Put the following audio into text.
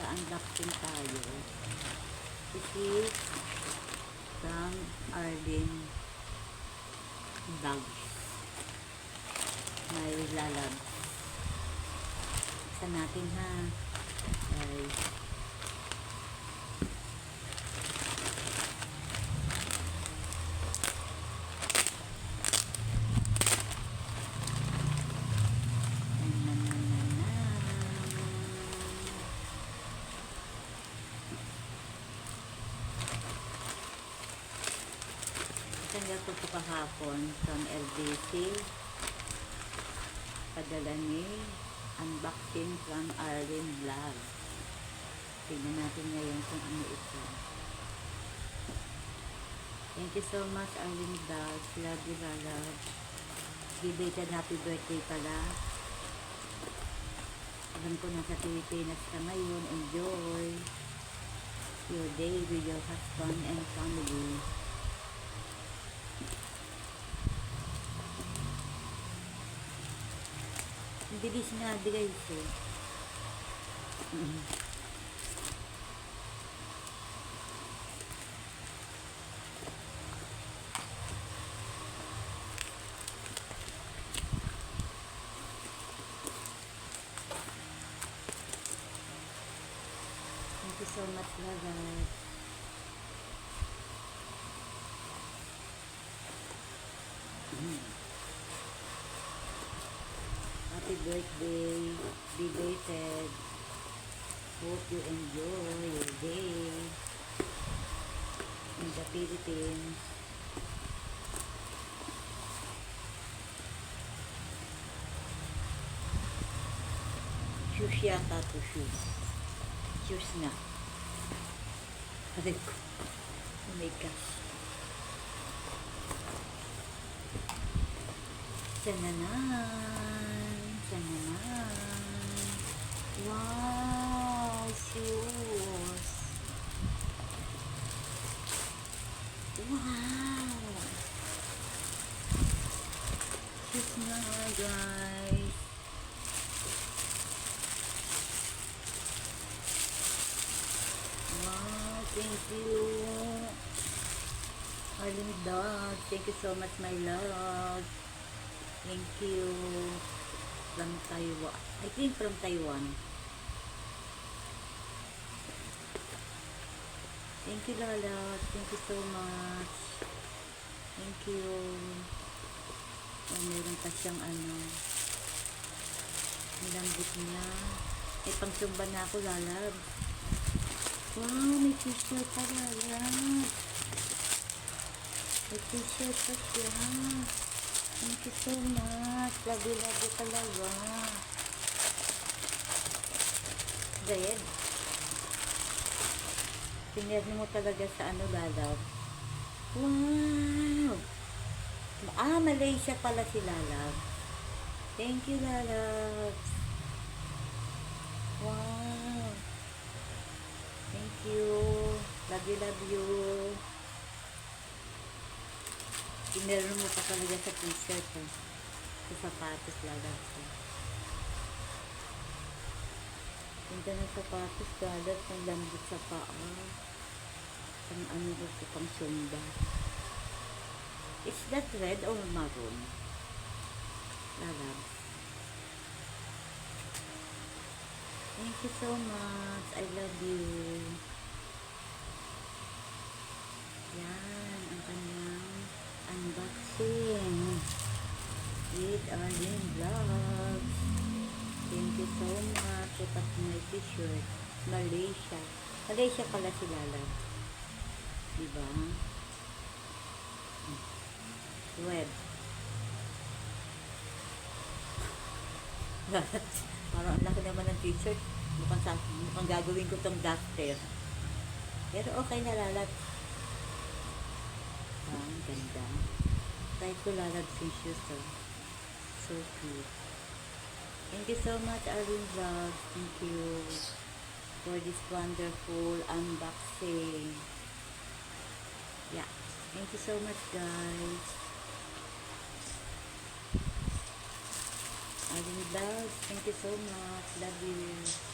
Mag-unboxing tayo. This is from Arlene Bags. May lalab. Buksan natin ha. Guys. Kanya ko po kahapon from LBC. Padala ni unboxing from Arlene Vlog. Tignan natin ngayon kung ano ito. Thank you so much, Arlene Vlog. Love you, love. Belated happy birthday pala. Alam ko nasa Pilipinas ka ngayon. Enjoy your day with your husband and family. Ang bilis nga, guys eh. Thank you so much, love. Happy birthday, belated. Hope you enjoy your day in the Philippines. Shoes yata to, shoes. Shoes na. Aray ko. Oh my gosh. Sananan. Sananan. Wow, shoes. Wow. Shoes na, guys. Wow, thank you. Arlene Dog, thank you so much, my love. Thank you. From Taiwan. I think from Taiwan. Thank you, Lala. Thank you so much. Thank you. Oh, meron pa siyang ano. Ang lambot niya. May pangsumba na ako, Lala. Wow, may t-shirt pa, Lala. May t-shirt pa siya. Thank you so much. Lagi-lagi talaga. Red. Pinerni mo talaga sa ano, Lalaw. Wow! Ah, Malaysia pala si Lalaw. Thank you, Lalaw. Wow! Thank you. Love you, love you. Pinerni mo pa talaga sa t-shirt. Sa sapatos, Lalaw. Ganda ng sapatos, galat ng lambot sa paa. Ang ano ko pang sumba. Is that red or maroon? Lalab. Thank you so much. I love you. Yan, ang kanyang unboxing with Arlene Vlogs. Thank you so much. Ito my t-shirt. Malaysia. Malaysia pala si Lala. Diba? Red. Parang ang laki naman ng t-shirt. Mukhang gagawin ko tong duster. Pero okay na, Lala. Ah, ang ganda. Try ko, Lala, t-shirt. So cute. Thank you so much, Arlene Vlog. Thank you for this wonderful unboxing. Yeah. Thank you so much, guys. Arlene Vlog, thank you so much. Love you.